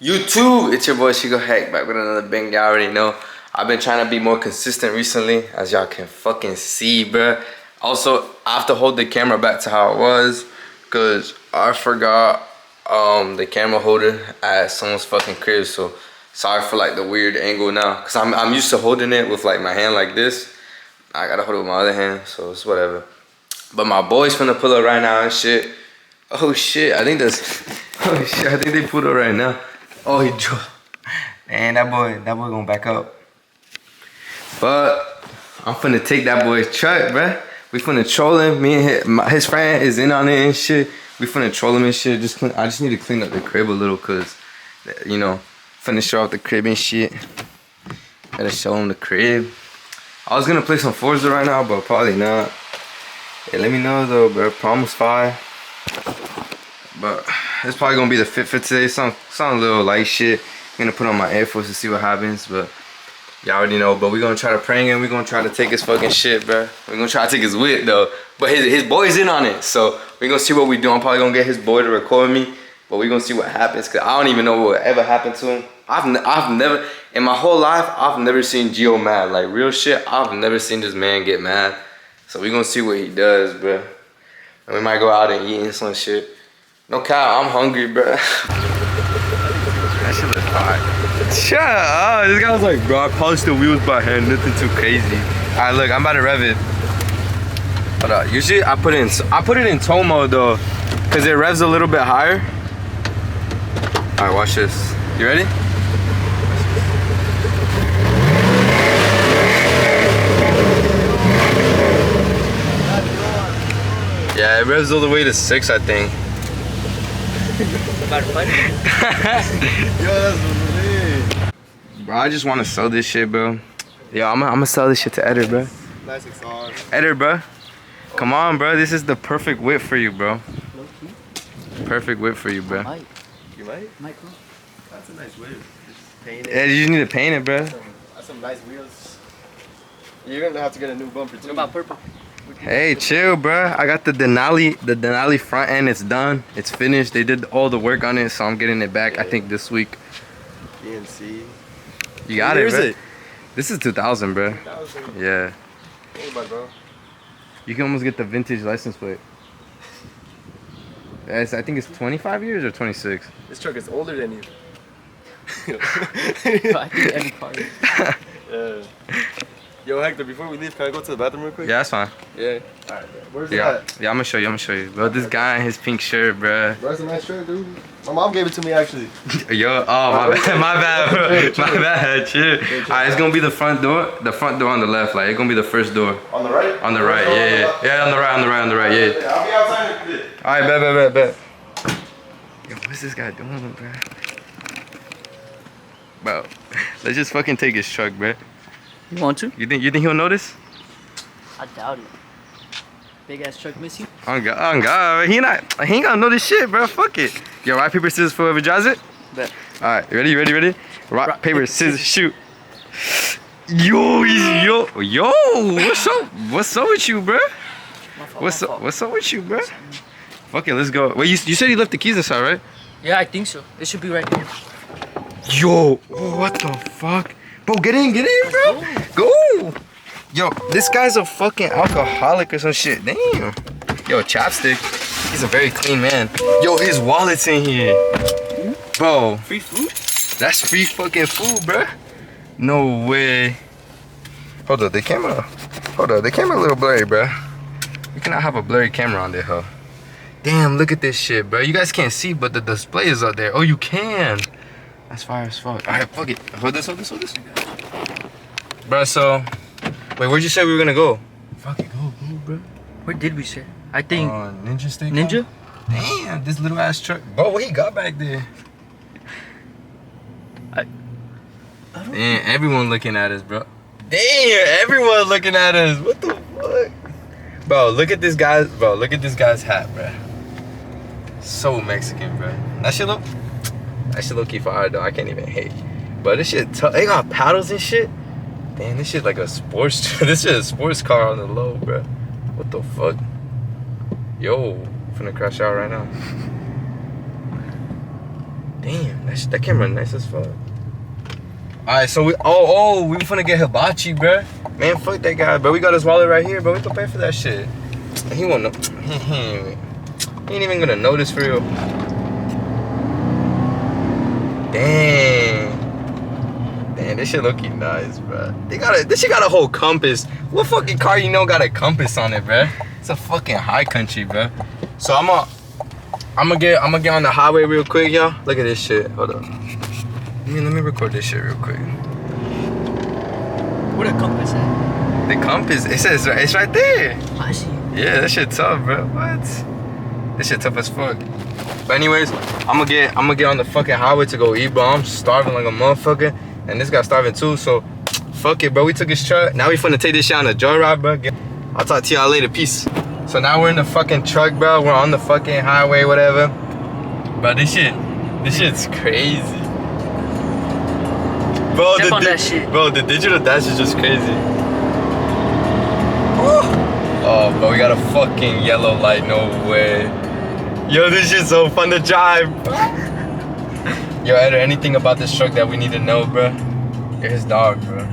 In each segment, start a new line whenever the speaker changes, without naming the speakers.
YouTube, it's your boy Mcgaughys back with another bang. Y'all already know I've been trying to be more consistent recently, as y'all can fucking see, bruh. Also, I have to hold the camera back to how it was, cause I forgot the camera holder at someone's fucking crib. So sorry for like the weird angle now, cause I'm used to holding it with like my hand like this. I gotta hold it with my other hand, so it's whatever. But my boy's finna pull up right now and shit. Oh shit, I think that's. Oh shit, I think they pulled up right now. Oh, he dropped. Man, that boy gonna back up. But I'm finna take that boy's truck, bruh. We finna troll him. Me and his friend is in on it and shit. We finna troll him and shit. I just need to clean up the crib a little, cause you know, finna show off the crib and shit. Gotta show him the crib. I was gonna play some Forza right now, but probably not. Hey, let me know though, bro. Almost 5. But it's probably gonna be the fit for today. Some little light shit. I'm gonna put on my Air Force to see what happens, but y'all already know. But we're gonna try to prank him. We're gonna try to take his fucking shit, bro. We're gonna try to take his whip though. But his boy's in on it, so we're gonna see what we do. I'm probably gonna get his boy to record me, but we're gonna see what happens, cause I don't even know what will ever happen to him. I've never in my whole life I've never seen Gio mad, like real shit. I've never seen this man get mad. So we're gonna see what he does, bro. And we might go out and eat and some shit. No cow, I'm hungry, bro. That shit looks fire. Shut up. This guy was like, bro, I polished the wheels by hand, nothing too crazy. Alright, look, I'm about to rev it. Hold up. Usually I put it in tow mode though, cause it revs a little bit higher. Alright, watch this. You ready? Yeah, it revs all the way to 6, I think. About to fight it? Yo, that's lit. Bro, I just want to sell this shit, bro. Yo, I'm gonna sell this shit to Eder, bro.
Nice exhaust.
Eder, bro. Come on, bro. This is the perfect whip for you, bro. Perfect whip for you, bro.
You might? Might, bro. That's a nice whip. Just paint it.
Yeah, you just need to paint it, bro.
That's some nice wheels. You're gonna have to get a new bumper too. What about purple?
Hey, chill, bro. I got the Denali front end. It's done. It's finished. They did all the work on it, so I'm getting it back. I think this week.
PNC.
You got it, bro. Is it? This is 2000, bro.
2000.
Yeah.
Hey, bro.
You can almost get the vintage license plate. I think it's 25 years or 26.
This truck is older than you.
I think every car is.
Yeah. Yo, Hector, before we leave, can I go to the bathroom real quick?
Yeah, that's fine.
Yeah. Alright, where's it at?
Yeah, I'm gonna show you. Bro, this guy in his pink shirt, bro.
Bro, that's a nice shirt, dude. My mom gave it to me, actually.
Yo, oh, my bad, bro. My bad, chill. Alright, it's gonna be the front door on the left, like, it's gonna be the first door.
On the right?
On the right, yeah. Yeah, on the right, yeah.
I'll be outside in a bit.
Alright, bet. Yo, what's this guy doing, bro? Bro, let's just fucking take his truck, bro.
You want to?
You think he'll notice?
I doubt it. Big ass truck miss you?
Oh God, he ain't gonna know this shit, bro. Fuck it. Yo, rock, paper, scissors for whoever drives it.
Bet.
All right, ready? Rock, paper, scissors, shoot. Yo, what's up with you, bro? What's up with you, bro? Fuck it, let's go. Wait, you said you left the keys inside, right?
Yeah, I think so. It should be right here.
Yo, what the fuck? Bro, get in, bro. Go. Yo, this guy's a fucking alcoholic or some shit. Damn. Yo, Chapstick. He's a very clean man. Yo, his wallet's in here. Bro.
Free food?
That's free fucking food, bro. No way. Hold up, the camera a little blurry, bro. We cannot have a blurry camera on there, huh? Damn, look at this shit, bro. You guys can't see, but the display is up there. Oh, you can. That's fire as fuck. Alright, fuck it. Hold this. Bro, so wait, where'd you say we were gonna go?
Fuck it, go, bro. Where did we say? I think
Ninja Steak.
Ninja?
Damn, this little ass truck. Bro, what he got back there?
I don't know.
Everyone looking at us, bro. Damn, everyone looking at us. What the fuck? Bro, look at this guy's hat, bro. So Mexican, bro. That shit look key fire though. I can't even hate. But this shit tough. They got paddles and shit. Damn, this shit like a sports. This shit a sports car on the low, bro. What the fuck? Yo, finna crash out right now. Damn, that camera nice as fuck. Alright, so we finna get hibachi, bro. Man, fuck that guy, bro. We got his wallet right here, bro. We can pay for that shit. He won't know. He ain't even gonna notice for real. Damn, this shit looking nice, bro. This shit got a whole compass. What fucking car you know got a compass on it, bro? It's a fucking high country, bro. So I'm gonna get on the highway real quick, y'all. Look at this shit. Hold up. Let me record this shit real quick.
What a compass at?
The compass, it says it's right there.
I see.
Yeah, that shit tough, bro. What? This shit tough as fuck. But anyways, I'm gonna get on the fucking highway to go eat, bro. I'm starving like a motherfucker, and this guy's starving too. So, fuck it, bro. We took his truck. Now we finna take this shit on a joyride, bro. I'll talk to y'all later. Peace. So now we're in the fucking truck, bro. We're on the fucking highway, whatever. But this shit's crazy. Bro, the digital dash is just crazy. Oh, but we got a fucking yellow light. No way. Yo, this shit's so fun to drive. Yo, Eder, anything about this truck that we need to know, bro? You're his dog, bro.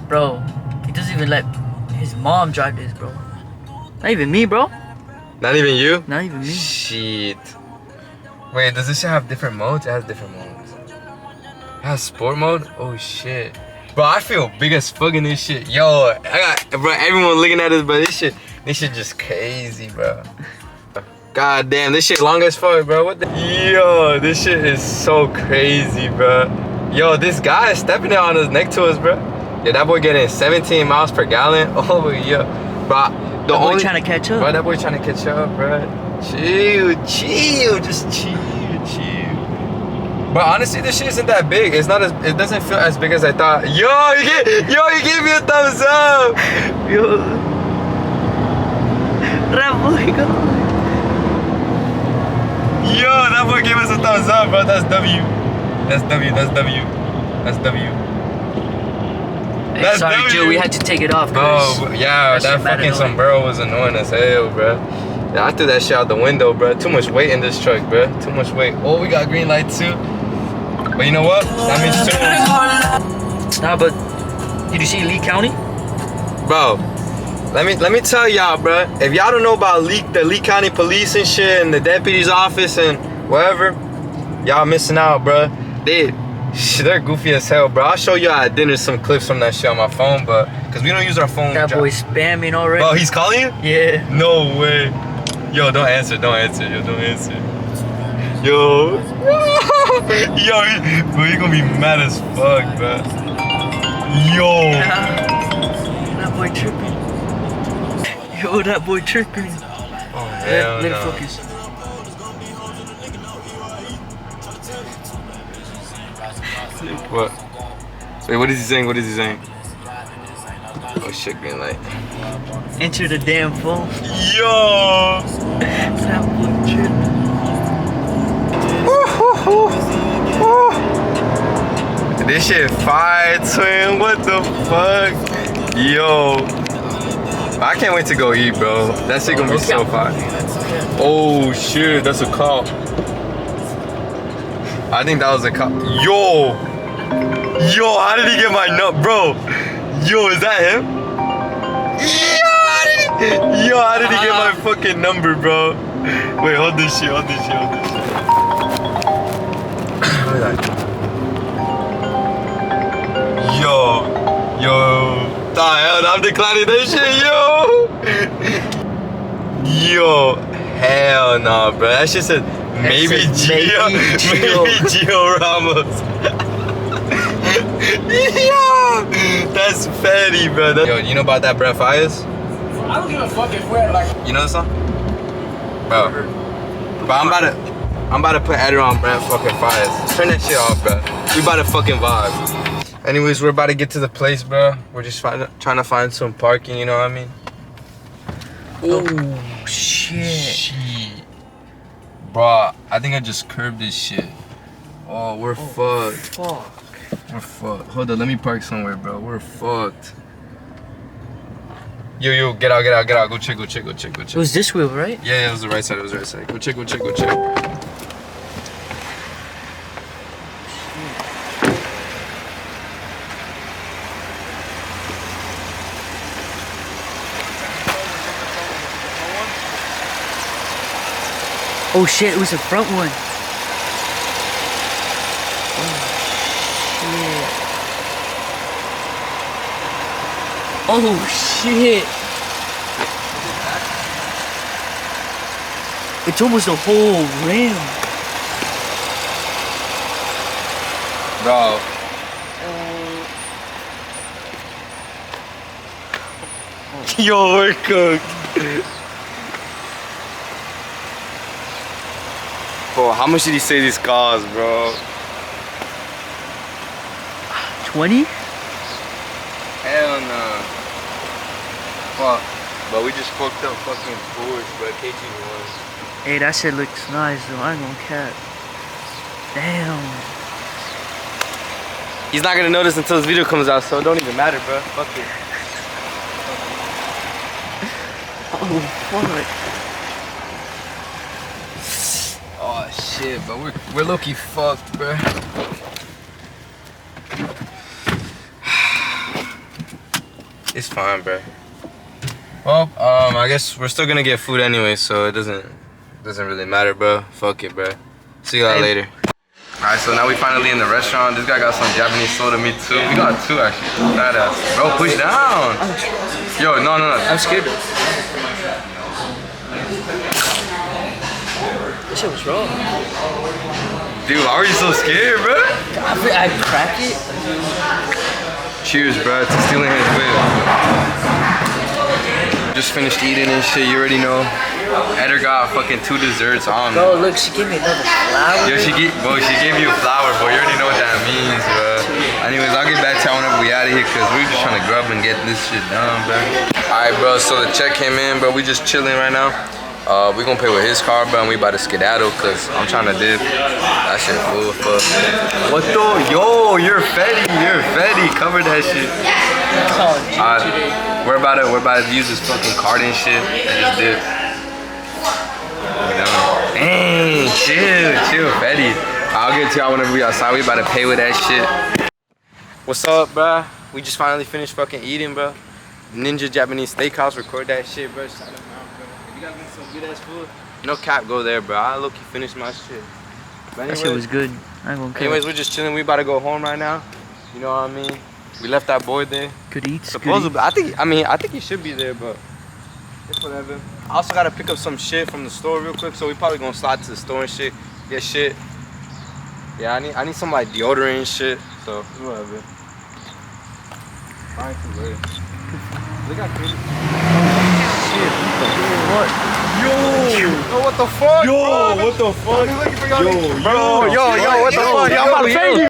Bro, he doesn't even let his mom drive this, bro. Not even me, bro.
Not even you?
Not even me.
Shit. Wait, does this shit have different modes? It has different modes. It has sport mode? Oh shit. Bro, I feel big as fuck in this shit. Yo, bro, everyone looking at us, bro. This shit just crazy, bro. God damn, this shit long as fuck, bro. What the? Yo, this shit is so crazy, bro. Yo, this guy is stepping it on his neck to us, bro. Yeah, that boy getting 17 miles per gallon. Oh, yeah. Bro,
the boy trying to catch up.
Bro, that boy trying to catch up, bro. Chill, just chill. But honestly, this shit isn't that big. It doesn't feel as big as I thought. Yo, you gave me a thumbs up. Yo. Yo, that boy gave us a thumbs up, bro. That's W. That's W.
Hey, sorry, Joe, we had to take it off.
Bro, yeah, that fucking sombrero was annoying as hell, bro. Yeah, I threw that shit out the window, bro. Too much weight in this truck, bro. Too much weight. Oh, we got green light too. But you know what? That means two.
Nah, but did you see Lee County?
Bro, let me tell y'all, bro. If y'all don't know about the Lee County Police and shit, and the deputy's office and whatever, y'all missing out, bro. They're goofy as hell, bro. I'll show y'all at dinner some clips from that shit on my phone, but because we don't use our phone.
That boy spamming already.
Bro, he's calling you?
Yeah.
No way. Yo, don't answer. Yo, don't answer. Yo. Yo, bro, you gonna be mad as fuck, bro. Yo.
That boy tripping. Yo, that boy tripping.
Oh, hell
Let it
no.
focus.
What? Wait, what is he saying? Oh shit, green light.
Enter the damn phone.
Yo!
That boy tripping.
This shit fire, twin. What the fuck? Yo. I can't wait to go eat, bro. That shit gonna be so fire. Oh shit, that's a cop. I think that was a cop. Yo, how did he get my nut, bro? Yo, is that him? Yo, how did he get my fucking number, bro? Wait, hold this shit. Yo, the hell, I'm declining that shit, yo, hell no, bro. That shit said maybe Gio Ramos. Yo, that's fatty, bro. Yo, you know about that Brett Fires?
I don't give a fuck if we're like.
You know the song? Bro, I'm about to put Eder on Brett fucking Fires. Turn that shit off, bro. We about to fucking vibe. Anyways, we're about to get to the place, bro. We're just trying to find some parking, you know what I mean?
Oh, shit.
Bro, I think I just curved this shit. Oh, we're fucked.
Fuck.
We're fucked. Hold on, let me park somewhere, bro. We're fucked. Yo, get out. Go check.
It was this wheel, right?
Yeah, it was the right side. Go check.
Oh shit, it was the front one. Oh shit. It's almost a whole rim.
Bro. Yo, we're cooked. Bro, how much did he say this cost, bro?
20?
Hell no. Fuck. But we just fucked up fucking Porsche, bro. KT1.
Hey, that shit looks nice though. I ain't gonna cap. Damn.
He's not gonna notice until this video comes out, so it don't even matter, bro. Fuck it.
Oh, fuck.
Oh shit, but we're low-key fucked, bro. It's fine, bro. Well, I guess we're still gonna get food anyway, so it doesn't really matter, bro. Fuck it, bro. See y'all later. Alright, so now we finally in the restaurant. This guy got some Japanese soda, me too. We got two actually. Badass. Bro, push down. Yo, no.
I'm scared. This shit was wrong.
Dude, why are you so scared, bro?
I crack it.
Cheers, bro, to stealing his whip. Just finished eating and shit, you already know. Eder got fucking 2 desserts on.
Bro, look, she gave me another flower.
Yo, she gave you a flower, bro. You already know what that means, bro. Anyways, I'll get back to y'all whenever we out of here, cause we're just trying to grub and get this shit done, bro. Alright, bro, so the check came in, bro. We just chilling right now. We gonna pay with his card, bro, and we about to skedaddle, cause I'm trying to dip. That shit full of fuck. What the? Yo, you're Fetty. Cover that shit. We're about to use this fucking card and shit and just dip. Dang, chill, Fetty. I'll get to y'all whenever we outside. We about to pay with that shit. What's up, bro? We just finally finished fucking eating, bro. Ninja Japanese Steakhouse. Record that shit, bro. Shout them out, bro. If you guys want some good ass food, no cap, go there, bro. I low-key finished my shit. But anyways,
that shit was good. I ain't gonna care.
Anyways, we're just chilling. We about to go home right now. You know what I mean? We left that boy there.
Good eats.
Supposedly, I think he should be there, but it's whatever. I also gotta pick up some shit from the store real quick, so we probably gonna slide to the store and shit, get shit. Yeah, I need some like deodorant and shit, so whatever. Fine, too later. Look at me. Shit, what? Yo, what the fuck? Yo, bro? What the fuck? Yo, what the fuck? Yo, I'm about to say you.